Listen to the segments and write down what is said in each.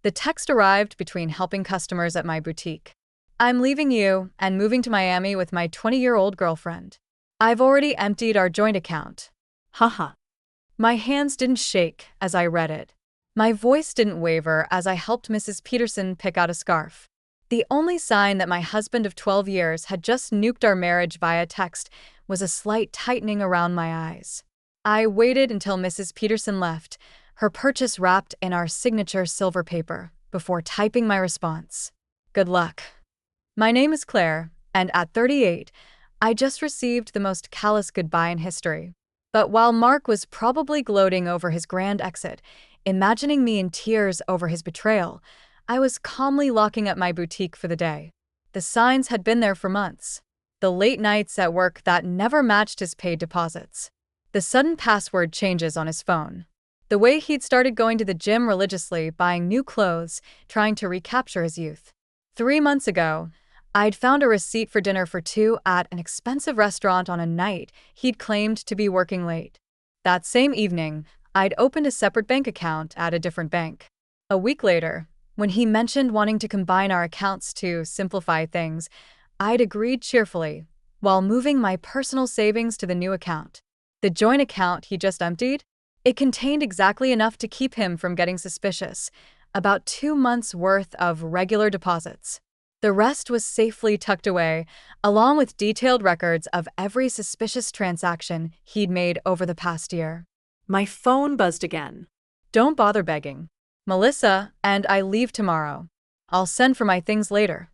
The text arrived between helping customers at my boutique. I'm leaving you and moving to Miami with my 20-year-old girlfriend. I've already emptied our joint account. Haha. My hands didn't shake as I read it. My voice didn't waver as I helped Mrs. Peterson pick out a scarf. The only sign that my husband of 12 years had just nuked our marriage via text was a slight tightening around my eyes. I waited until Mrs. Peterson left, her purchase wrapped in our signature silver paper, before typing my response. Good luck. My name is Claire, and at 38, I just received the most callous goodbye in history. But while Mark was probably gloating over his grand exit, imagining me in tears over his betrayal, I was calmly locking up my boutique for the day. The signs had been there for months. The late nights at work that never matched his paid deposits. The sudden password changes on his phone. The way he'd started going to the gym religiously, buying new clothes, trying to recapture his youth. 3 months ago, I'd found a receipt for dinner for two at an expensive restaurant on a night he'd claimed to be working late. That same evening, I'd opened a separate bank account at a different bank. A week later, when he mentioned wanting to combine our accounts to simplify things, I'd agreed cheerfully, while moving my personal savings to the new account. The joint account he just emptied? It contained exactly enough to keep him from getting suspicious, about 2 months' worth of regular deposits. The rest was safely tucked away, along with detailed records of every suspicious transaction he'd made over the past year. My phone buzzed again. Don't bother begging. Melissa and I leave tomorrow. I'll send for my things later.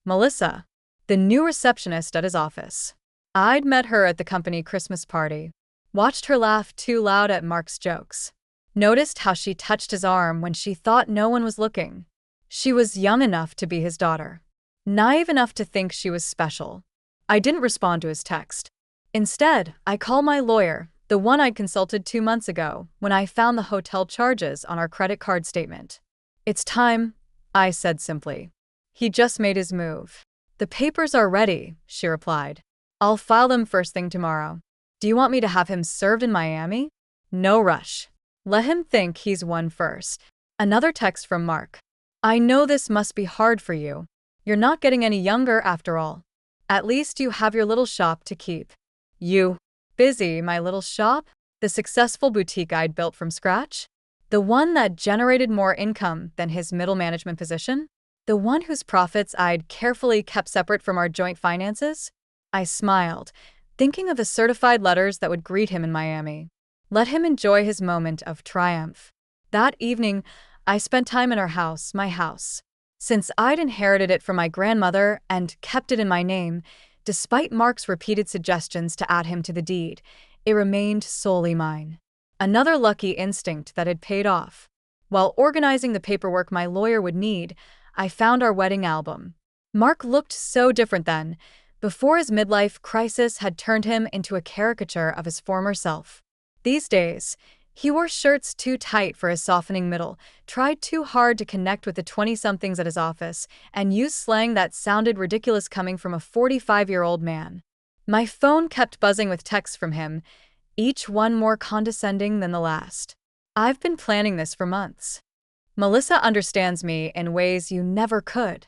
Melissa, the new receptionist at his office. I'd met her at the company Christmas party. Watched her laugh too loud at Mark's jokes. Noticed how she touched his arm when she thought no one was looking. She was young enough to be his daughter. Naive enough to think she was special. I didn't respond to his text. Instead, I called my lawyer, the one I'd consulted 2 months ago when I found the hotel charges on our credit card statement. It's time, I said simply. He just made his move. The papers are ready, she replied. I'll file them first thing tomorrow. Do you want me to have him served in Miami? No rush. Let him think he's won first. Another text from Mark. I know this must be hard for you. You're not getting any younger after all. At least you have your little shop to keep. You. Busy, my little shop? The successful boutique I'd built from scratch? The one that generated more income than his middle management position? The one whose profits I'd carefully kept separate from our joint finances? I smiled, thinking of the certified letters that would greet him in Miami. Let him enjoy his moment of triumph. That evening, I spent time in our house, my house. Since I'd inherited it from my grandmother and kept it in my name, despite Mark's repeated suggestions to add him to the deed, it remained solely mine. Another lucky instinct that had paid off. While organizing the paperwork my lawyer would need, I found our wedding album. Mark looked so different then, before his midlife crisis had turned him into a caricature of his former self. These days, he wore shirts too tight for his softening middle, tried too hard to connect with the 20-somethings at his office, and used slang that sounded ridiculous coming from a 45-year-old man. My phone kept buzzing with texts from him, each one more condescending than the last. I've been planning this for months. Melissa understands me in ways you never could.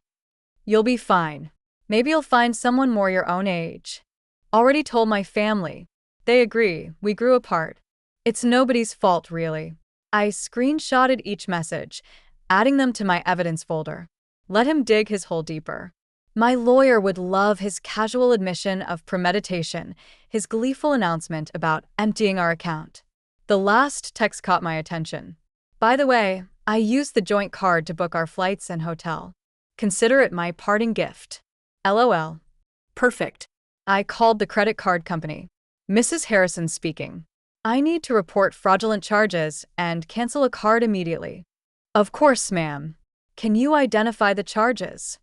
You'll be fine. Maybe you'll find someone more your own age. Already told my family. They agree, we grew apart. It's nobody's fault, really. I screenshotted each message, adding them to my evidence folder. Let him dig his hole deeper. My lawyer would love his casual admission of premeditation, his gleeful announcement about emptying our account. The last text caught my attention. By the way, I used the joint card to book our flights and hotel. Consider it my parting gift. LOL. Perfect. I called the credit card company. Mrs. Harrison speaking. I need to report fraudulent charges and cancel a card immediately. Of course, ma'am. Can you identify the charges?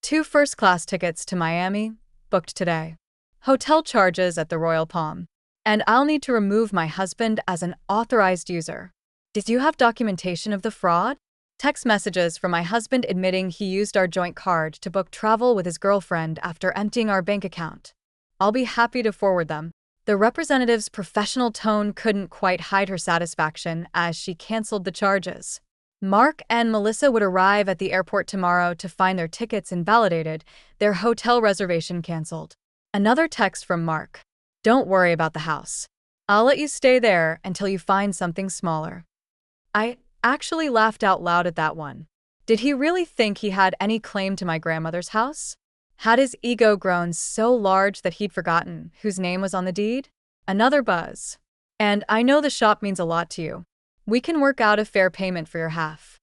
2 first-class tickets to Miami, booked today. Hotel charges at the Royal Palm. And I'll need to remove my husband as an authorized user. Did you have documentation of the fraud? Text messages from my husband admitting he used our joint card to book travel with his girlfriend after emptying our bank account. I'll be happy to forward them. The representative's professional tone couldn't quite hide her satisfaction as she canceled the charges. Mark and Melissa would arrive at the airport tomorrow to find their tickets invalidated, their hotel reservation canceled. Another text from Mark. Don't worry about the house. I'll let you stay there until you find something smaller. I actually laughed out loud at that one. Did he really think he had any claim to my grandmother's house? Had his ego grown so large that he'd forgotten whose name was on the deed? Another buzz. And I know the shop means a lot to you. We can work out a fair payment for your half.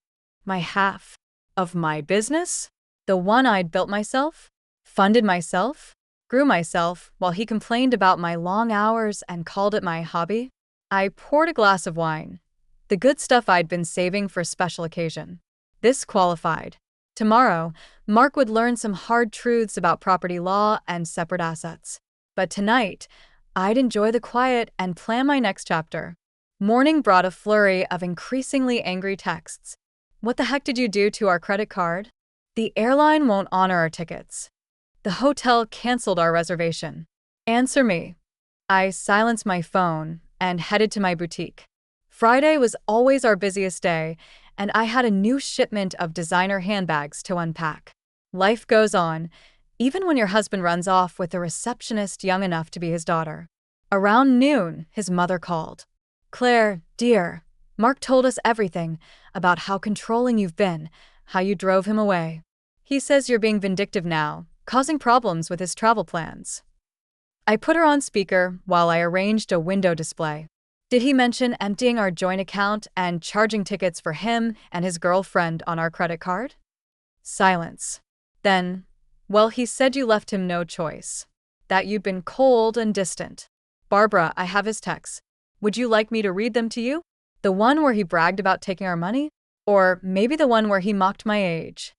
My half? Of my business? The one I'd built myself? Funded myself? Grew myself while he complained about my long hours and called it my hobby? I poured a glass of wine. The good stuff I'd been saving for a special occasion. This qualified. Tomorrow, Mark would learn some hard truths about property law and separate assets. But tonight, I'd enjoy the quiet and plan my next chapter. Morning brought a flurry of increasingly angry texts. What the heck did you do to our credit card? The airline won't honor our tickets. The hotel canceled our reservation. Answer me. I silenced my phone and headed to my boutique. Friday was always our busiest day, and I had a new shipment of designer handbags to unpack. Life goes on, even when your husband runs off with a receptionist young enough to be his daughter. Around noon, his mother called. Claire, dear, Mark told us everything about how controlling you've been, how you drove him away. He says you're being vindictive now, causing problems with his travel plans. I put her on speaker while I arranged a window display. Did he mention emptying our joint account and charging tickets for him and his girlfriend on our credit card? Silence. Then, well, he said you left him no choice. That you'd been cold and distant. Barbara, I have his texts. Would you like me to read them to you? The one where he bragged about taking our money? Or maybe the one where he mocked my age?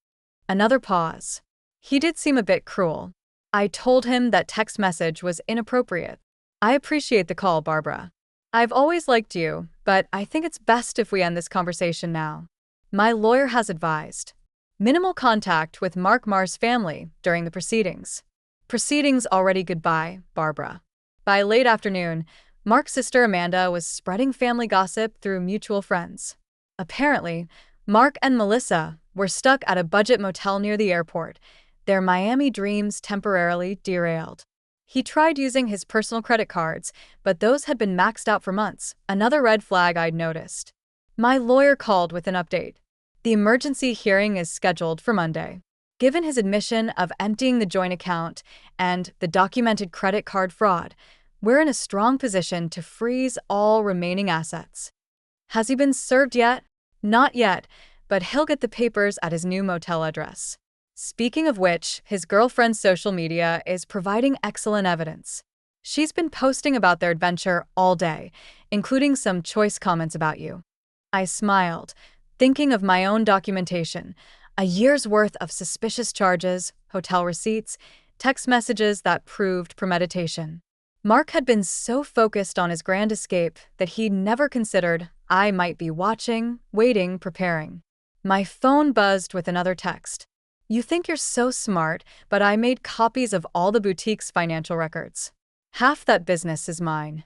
Another pause. He did seem a bit cruel. I told him that text message was inappropriate. I appreciate the call, Barbara. I've always liked you, but I think it's best if we end this conversation now. My lawyer has advised. Minimal contact with Mark Marr's family during the proceedings. Proceedings already goodbye, Barbara. By late afternoon, Mark's sister Amanda was spreading family gossip through mutual friends. Apparently, Mark and Melissa were stuck at a budget motel near the airport, their Miami dreams temporarily derailed. He tried using his personal credit cards, but those had been maxed out for months, another red flag I'd noticed. My lawyer called with an update. The emergency hearing is scheduled for Monday. Given his admission of emptying the joint account and the documented credit card fraud, we're in a strong position to freeze all remaining assets. Has he been served yet? Not yet, but he'll get the papers at his new motel address. Speaking of which, his girlfriend's social media is providing excellent evidence. She's been posting about their adventure all day, including some choice comments about you. I smiled, thinking of my own documentation, a year's worth of suspicious charges, hotel receipts, text messages that proved premeditation. Mark had been so focused on his grand escape that he'd never considered I might be watching, waiting, preparing. My phone buzzed with another text. You think you're so smart, but I made copies of all the boutique's financial records. Half that business is mine.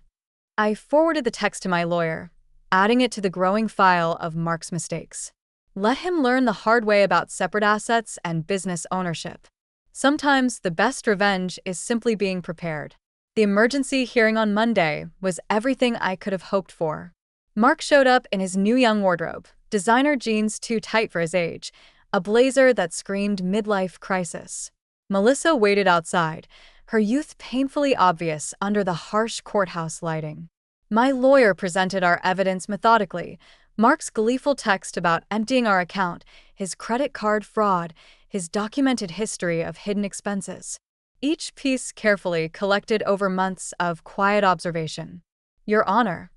I forwarded the text to my lawyer, adding it to the growing file of Mark's mistakes. Let him learn the hard way about separate assets and business ownership. Sometimes the best revenge is simply being prepared. The emergency hearing on Monday was everything I could have hoped for. Mark showed up in his new young wardrobe, designer jeans too tight for his age, a blazer that screamed midlife crisis. Melissa waited outside, her youth painfully obvious under the harsh courthouse lighting. My lawyer presented our evidence methodically, Mark's gleeful text about emptying our account, his credit card fraud, his documented history of hidden expenses. Each piece carefully collected over months of quiet observation. Your Honor,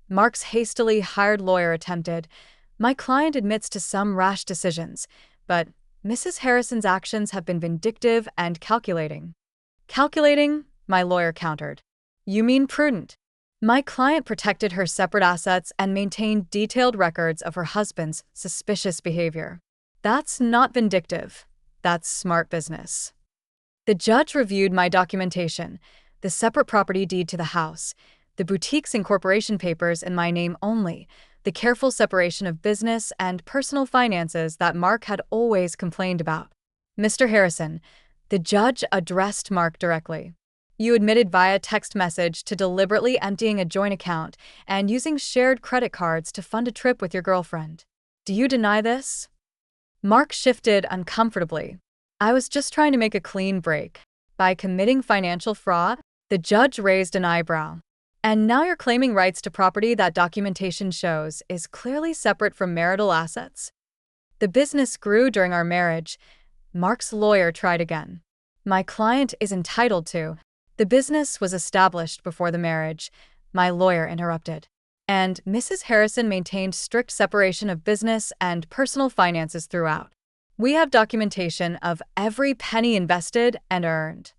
Mark's hastily hired lawyer attempted. My client admits to some rash decisions, but Mrs. Harrison's actions have been vindictive and calculating. Calculating? My lawyer countered. You mean prudent? My client protected her separate assets and maintained detailed records of her husband's suspicious behavior. That's not vindictive. That's smart business. The judge reviewed my documentation, the separate property deed to the house, the boutique's incorporation papers in my name only, the careful separation of business and personal finances that Mark had always complained about. Mr. Harrison, the judge addressed Mark directly. You admitted via text message to deliberately emptying a joint account and using shared credit cards to fund a trip with your girlfriend. Do you deny this? Mark shifted uncomfortably. I was just trying to make a clean break. By committing financial fraud? The judge raised an eyebrow. And now you're claiming rights to property that documentation shows is clearly separate from marital assets? The business grew during our marriage. Mark's lawyer tried again. My client is entitled to. The business was established before the marriage, my lawyer interrupted. And Mrs. Harrison maintained strict separation of business and personal finances throughout. We have documentation of every penny invested and earned.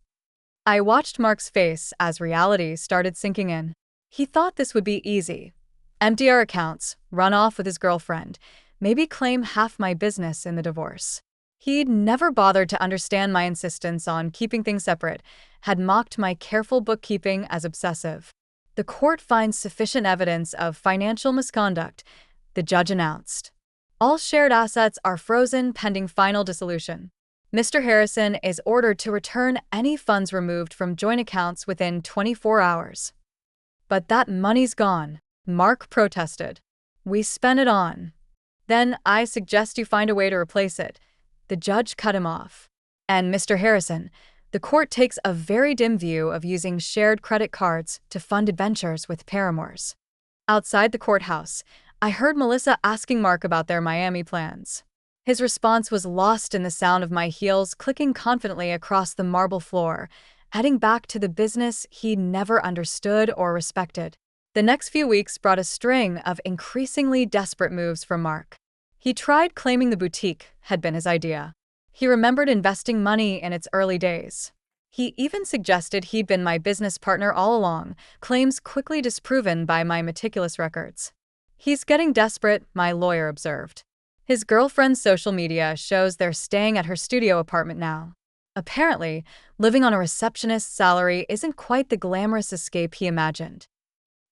I watched Mark's face as reality started sinking in. He thought this would be easy. Empty our accounts, run off with his girlfriend, maybe claim half my business in the divorce. He'd never bothered to understand my insistence on keeping things separate, had mocked my careful bookkeeping as obsessive. The court finds sufficient evidence of financial misconduct, the judge announced. All shared assets are frozen pending final dissolution. Mr. Harrison is ordered to return any funds removed from joint accounts within 24 hours. But that money's gone, Mark protested. We spent it on. Then I suggest you find a way to replace it. The judge cut him off. And Mr. Harrison, the court takes a very dim view of using shared credit cards to fund adventures with paramours. Outside the courthouse, I heard Melissa asking Mark about their Miami plans. His response was lost in the sound of my heels clicking confidently across the marble floor, heading back to the business he never understood or respected. The next few weeks brought a string of increasingly desperate moves from Mark. He tried claiming the boutique had been his idea. He remembered investing money in its early days. He even suggested he'd been my business partner all along, claims quickly disproven by my meticulous records. He's getting desperate, my lawyer observed. His girlfriend's social media shows they're staying at her studio apartment now. Apparently, living on a receptionist's salary isn't quite the glamorous escape he imagined.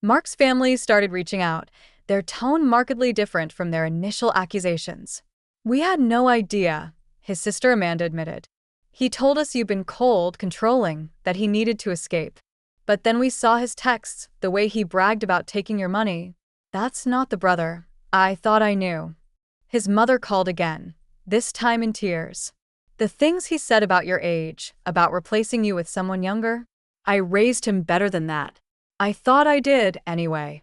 Mark's family started reaching out, their tone markedly different from their initial accusations. We had no idea, his sister Amanda admitted. He told us you've been cold, controlling, that he needed to escape. But then we saw his texts, the way he bragged about taking your money. That's not the brother. I thought I knew. His mother called again, this time in tears. The things he said about your age, about replacing you with someone younger? I raised him better than that. I thought I did, anyway.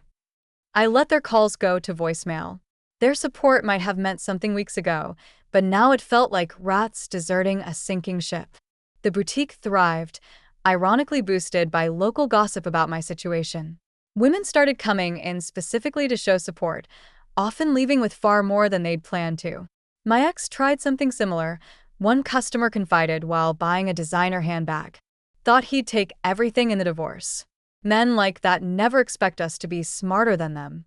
I let their calls go to voicemail. Their support might have meant something weeks ago, but now it felt like rats deserting a sinking ship. The boutique thrived, ironically boosted by local gossip about my situation. Women started coming in specifically to show support, often leaving with far more than they'd planned to. My ex tried something similar. One customer confided while buying a designer handbag. Thought he'd take everything in the divorce. Men like that never expect us to be smarter than them.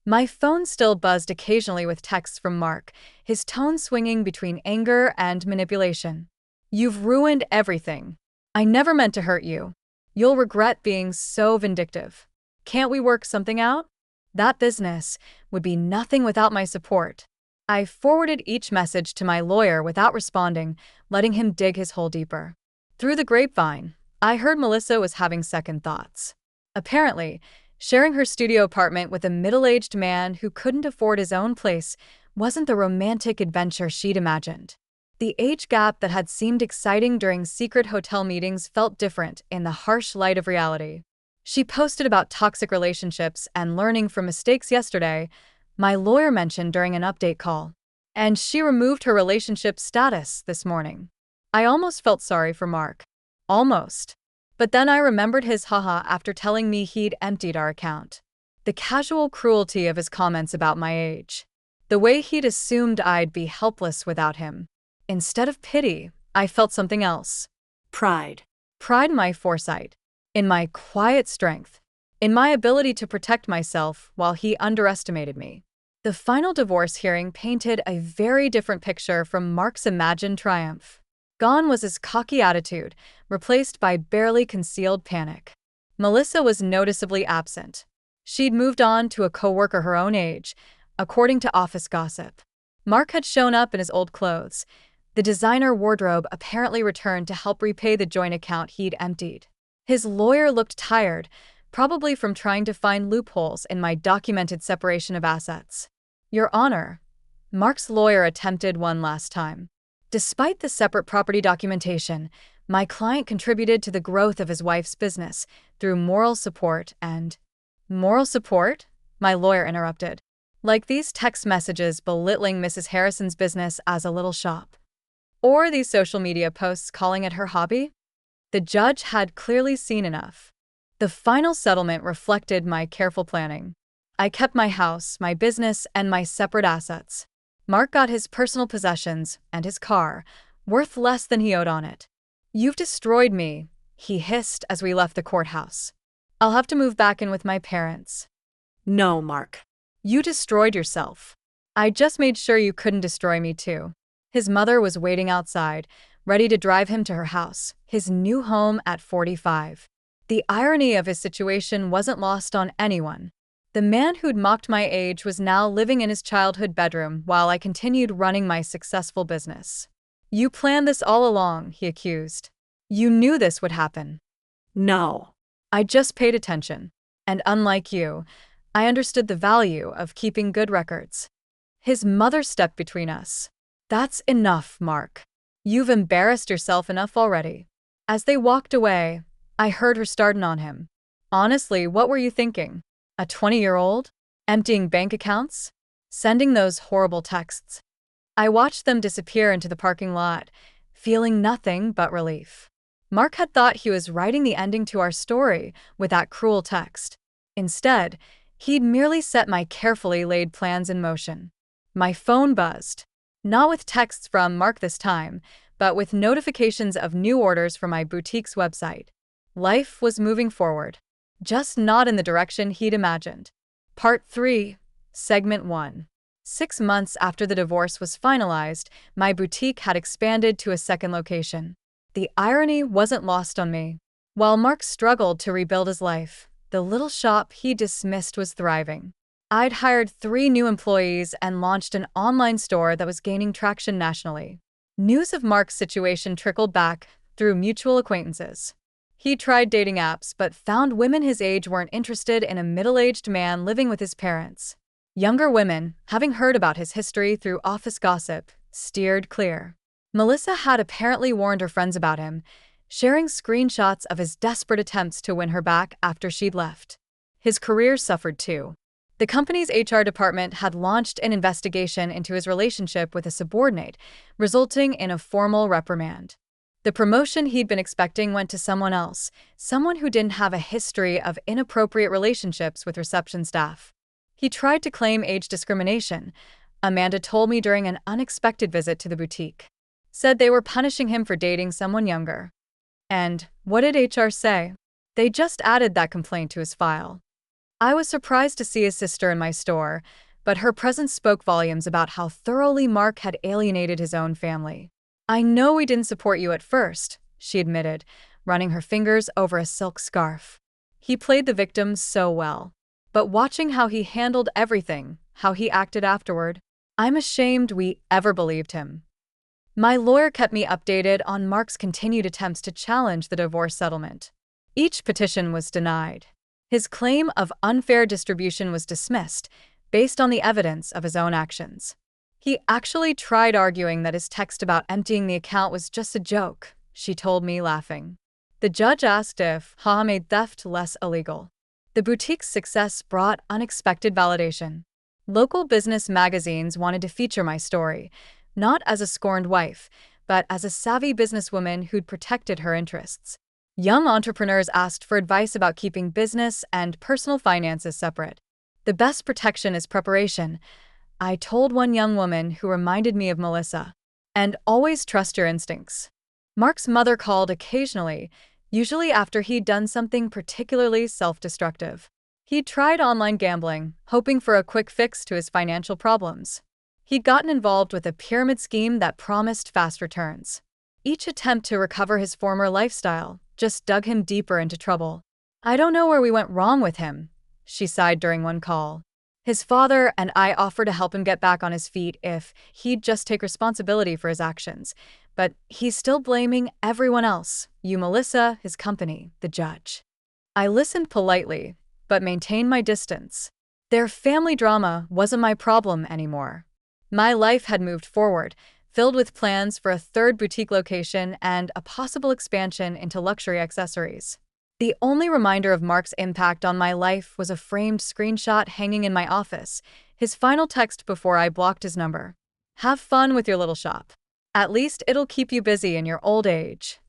My phone still buzzed occasionally with texts from Mark, his tone swinging between anger and manipulation. You've ruined everything. I never meant to hurt you. You'll regret being so vindictive. Can't we work something out? That business would be nothing without my support. I forwarded each message to my lawyer without responding, letting him dig his hole deeper. Through the grapevine, I heard Melissa was having second thoughts. Apparently, sharing her studio apartment with a middle-aged man who couldn't afford his own place wasn't the romantic adventure she'd imagined. The age gap that had seemed exciting during secret hotel meetings felt different in the harsh light of reality. She posted about toxic relationships and learning from mistakes yesterday, my lawyer mentioned during an update call. And she removed her relationship status this morning. I almost felt sorry for Mark. Almost. But then I remembered his haha after telling me he'd emptied our account. The casual cruelty of his comments about my age. The way he'd assumed I'd be helpless without him. Instead of pity, I felt something else. Pride. Pride in my foresight. In my quiet strength. In my ability to protect myself while he underestimated me. The final divorce hearing painted a very different picture from Mark's imagined triumph. Gone was his cocky attitude, replaced by barely concealed panic. Melissa was noticeably absent. She'd moved on to a coworker her own age, according to office gossip. Mark had shown up in his old clothes. The designer wardrobe apparently returned to help repay the joint account he'd emptied. His lawyer looked tired, probably from trying to find loopholes in my documented separation of assets. Your Honor, Mark's lawyer attempted one last time. Despite the separate property documentation, my client contributed to the growth of his wife's business through moral support and… Moral support? My lawyer interrupted. Like these text messages belittling Mrs. Harrison's business as a little shop. Or these social media posts calling it her hobby? The judge had clearly seen enough. The final settlement reflected my careful planning. I kept my house, my business, and my separate assets. Mark got his personal possessions and his car, worth less than he owed on it. You've destroyed me, he hissed as we left the courthouse. I'll have to move back in with my parents. No, Mark. You destroyed yourself. I just made sure you couldn't destroy me too. His mother was waiting outside, ready to drive him to her house, his new home at 45. The irony of his situation wasn't lost on anyone. The man who'd mocked my age was now living in his childhood bedroom while I continued running my successful business. You planned this all along, he accused. You knew this would happen. No. I just paid attention. And unlike you, I understood the value of keeping good records. His mother stepped between us. That's enough, Mark. You've embarrassed yourself enough already. As they walked away, I heard her starting on him. Honestly, what were you thinking? A 20-year-old? Emptying bank accounts? Sending those horrible texts? I watched them disappear into the parking lot, feeling nothing but relief. Mark had thought he was writing the ending to our story with that cruel text. Instead, he'd merely set my carefully laid plans in motion. My phone buzzed. Not with texts from Mark this time, but with notifications of new orders for my boutique's website. Life was moving forward, just not in the direction he'd imagined. Part 3, Segment 1. 6 months after the divorce was finalized, my boutique had expanded to a second location. The irony wasn't lost on me. While Mark struggled to rebuild his life, the little shop he dismissed was thriving. I'd hired 3 new employees and launched an online store that was gaining traction nationally. News of Mark's situation trickled back through mutual acquaintances. He tried dating apps but found women his age weren't interested in a middle-aged man living with his parents. Younger women, having heard about his history through office gossip, steered clear. Melissa had apparently warned her friends about him, sharing screenshots of his desperate attempts to win her back after she'd left. His career suffered too. The company's HR department had launched an investigation into his relationship with a subordinate, resulting in a formal reprimand. The promotion he'd been expecting went to someone else, someone who didn't have a history of inappropriate relationships with reception staff. He tried to claim age discrimination, Amanda told me during an unexpected visit to the boutique. Said they were punishing him for dating someone younger. And what did HR say? They just added that complaint to his file. I was surprised to see his sister in my store, but her presence spoke volumes about how thoroughly Mark had alienated his own family. I know we didn't support you at first, she admitted, running her fingers over a silk scarf. He played the victim so well. But watching how he handled everything, how he acted afterward, I'm ashamed we ever believed him. My lawyer kept me updated on Mark's continued attempts to challenge the divorce settlement. Each petition was denied. His claim of unfair distribution was dismissed, based on the evidence of his own actions. He actually tried arguing that his text about emptying the account was just a joke, she told me, laughing. The judge asked if Ha made theft less illegal. The boutique's success brought unexpected validation. Local business magazines wanted to feature my story, not as a scorned wife, but as a savvy businesswoman who'd protected her interests. Young entrepreneurs asked for advice about keeping business and personal finances separate. The best protection is preparation, I told one young woman who reminded me of Melissa. And always trust your instincts. Mark's mother called occasionally, usually after he'd done something particularly self-destructive. He'd tried online gambling, hoping for a quick fix to his financial problems. He'd gotten involved with a pyramid scheme that promised fast returns. Each attempt to recover his former lifestyle just dug him deeper into trouble. I don't know where we went wrong with him, she sighed during one call. His father and I offered to help him get back on his feet if he'd just take responsibility for his actions. But he's still blaming everyone else. You, Melissa, his company, the judge. I listened politely, but maintained my distance. Their family drama wasn't my problem anymore. My life had moved forward, filled with plans for a third boutique location and a possible expansion into luxury accessories. The only reminder of Mark's impact on my life was a framed screenshot hanging in my office, his final text before I blocked his number. Have fun with your little shop. At least it'll keep you busy in your old age.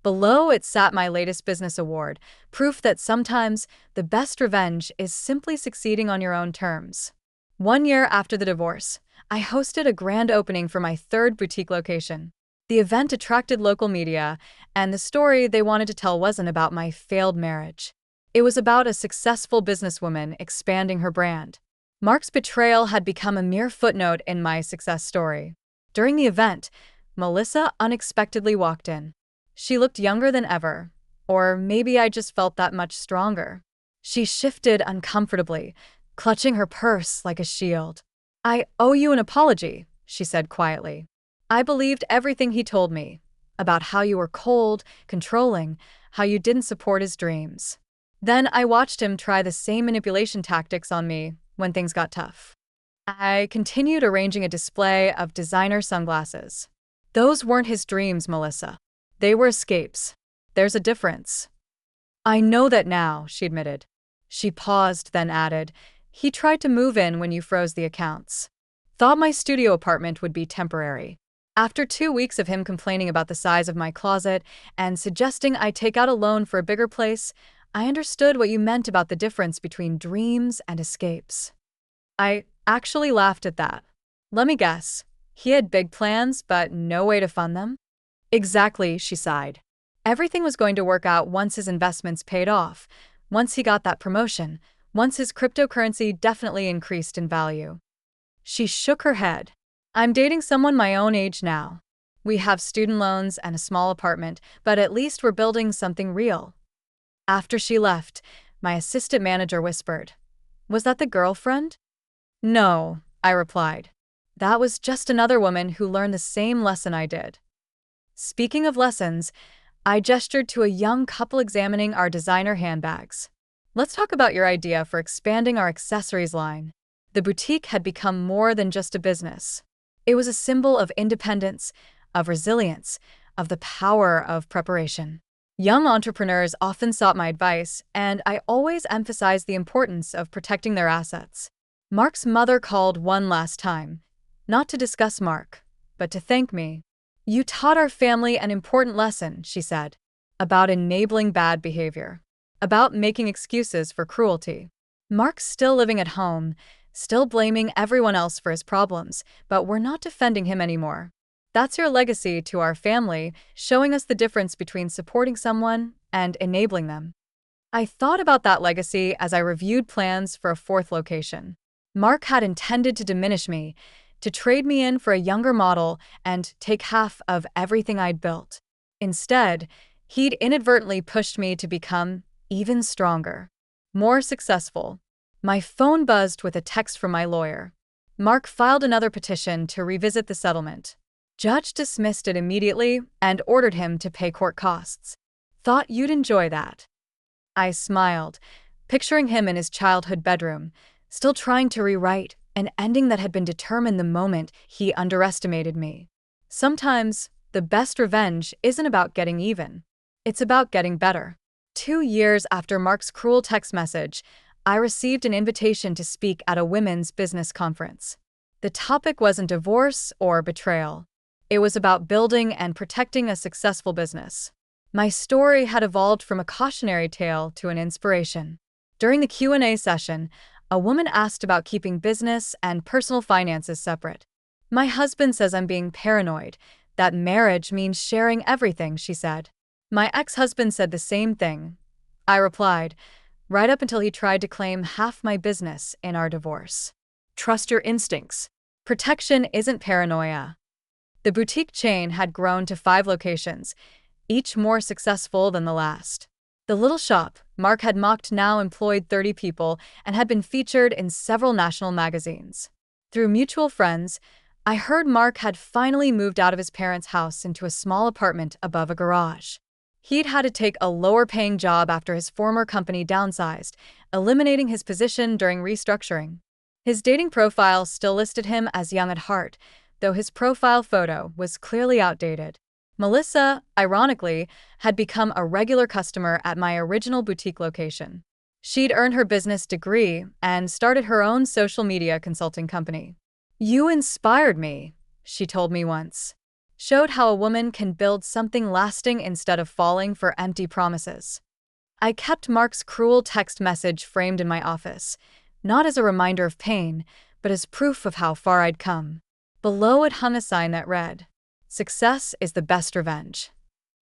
Below it sat my latest business award, proof that sometimes the best revenge is simply succeeding on your own terms. 1 year after the divorce, I hosted a grand opening for my third boutique location. The event attracted local media, and the story they wanted to tell wasn't about my failed marriage. It was about a successful businesswoman expanding her brand. Mark's betrayal had become a mere footnote in my success story. During the event, Melissa unexpectedly walked in. She looked younger than ever, or maybe I just felt that much stronger. She shifted uncomfortably, clutching her purse like a shield. "I owe you an apology," she said quietly. "I believed everything he told me, about how you were cold, controlling, how you didn't support his dreams. Then I watched him try the same manipulation tactics on me when things got tough." I continued arranging a display of designer sunglasses. "Those weren't his dreams, Melissa. They were escapes. There's a difference." "I know that now," she admitted. She paused, then added, "He tried to move in when you froze the accounts. Thought my studio apartment would be temporary. After 2 weeks of him complaining about the size of my closet and suggesting I take out a loan for a bigger place, I understood what you meant about the difference between dreams and escapes." I actually laughed at that. "Let me guess. He had big plans, but no way to fund them?" "Exactly," she sighed. "Everything was going to work out once his investments paid off, once he got that promotion, once his cryptocurrency definitely increased in value." She shook her head. "I'm dating someone my own age now. We have student loans and a small apartment, but at least we're building something real." After she left, my assistant manager whispered, "Was that the girlfriend?" "No," I replied. "That was just another woman who learned the same lesson I did." Speaking of lessons, I gestured to a young couple examining our designer handbags. "Let's talk about your idea for expanding our accessories line." The boutique had become more than just a business. It was a symbol of independence, of resilience, of the power of preparation. Young entrepreneurs often sought my advice, and I always emphasized the importance of protecting their assets. Mark's mother called one last time, not to discuss Mark, but to thank me. "You taught our family an important lesson," she said, "about enabling bad behavior, about making excuses for cruelty." Mark's still living at home, still blaming everyone else for his problems, but we're not defending him anymore. That's your legacy to our family, showing us the difference between supporting someone and enabling them. I thought about that legacy as I reviewed plans for a fourth location. Mark had intended to diminish me, to trade me in for a younger model and take half of everything I'd built. Instead, he'd inadvertently pushed me to become even stronger, more successful. My phone buzzed with a text from my lawyer. Mark filed another petition to revisit the settlement. Judge dismissed it immediately and ordered him to pay court costs. "Thought you'd enjoy that." I smiled, picturing him in his childhood bedroom, still trying to rewrite an ending that had been determined the moment he underestimated me. Sometimes, the best revenge isn't about getting even. It's about getting better. 2 years after Mark's cruel text message, I received an invitation to speak at a women's business conference. The topic wasn't divorce or betrayal. It was about building and protecting a successful business. My story had evolved from a cautionary tale to an inspiration. During the Q&A session, a woman asked about keeping business and personal finances separate. "My husband says I'm being paranoid, that marriage means sharing everything," she said. "My ex-husband said the same thing," I replied, "right up until he tried to claim half my business in our divorce." Trust your instincts. Protection isn't paranoia. The boutique chain had grown to 5 locations, each more successful than the last. The little shop Mark had mocked now employed 30 people and had been featured in several national magazines. Through mutual friends, I heard Mark had finally moved out of his parents' house into a small apartment above a garage. He'd had to take a lower-paying job after his former company downsized, eliminating his position during restructuring. His dating profile still listed him as young at heart, though his profile photo was clearly outdated. Melissa, ironically, had become a regular customer at my original boutique location. She'd earned her business degree and started her own social media consulting company. "You inspired me," she told me once. "Showed how a woman can build something lasting instead of falling for empty promises." I kept Mark's cruel text message framed in my office, not as a reminder of pain, but as proof of how far I'd come. Below it hung a sign that read, "Success is the best revenge."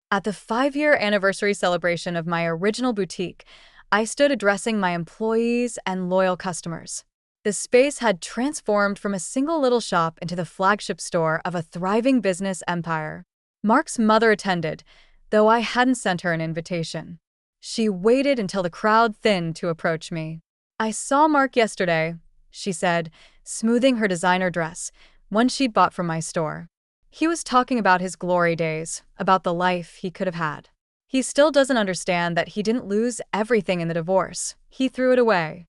At the 5-year anniversary celebration of my original boutique, I stood addressing my employees and loyal customers. The space had transformed from a single little shop into the flagship store of a thriving business empire. Mark's mother attended, though I hadn't sent her an invitation. She waited until the crowd thinned to approach me. "I saw Mark yesterday," she said, smoothing her designer dress, one she'd bought from my store. "He was talking about his glory days, about the life he could have had. He still doesn't understand that he didn't lose everything in the divorce. He threw it away."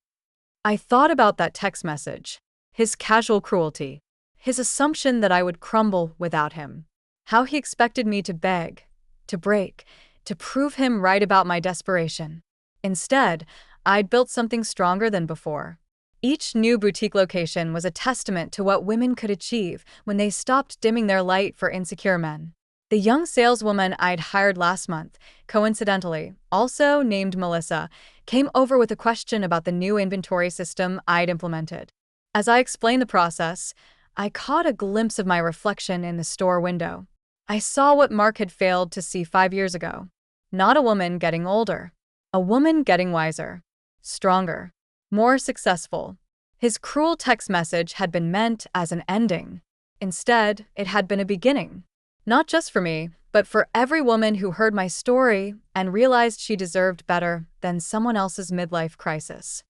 I thought about that text message, his casual cruelty, his assumption that I would crumble without him, how he expected me to beg, to break, to prove him right about my desperation. Instead, I'd built something stronger than before. Each new boutique location was a testament to what women could achieve when they stopped dimming their light for insecure men. The young saleswoman I'd hired last month, coincidentally, also named Melissa, came over with a question about the new inventory system I'd implemented. As I explained the process, I caught a glimpse of my reflection in the store window. I saw what Mark had failed to see 5 years ago. Not a woman getting older. A woman getting wiser, stronger, more successful. His cruel text message had been meant as an ending. Instead, it had been a beginning. Not just for me, but for every woman who heard my story and realized she deserved better than someone else's midlife crisis.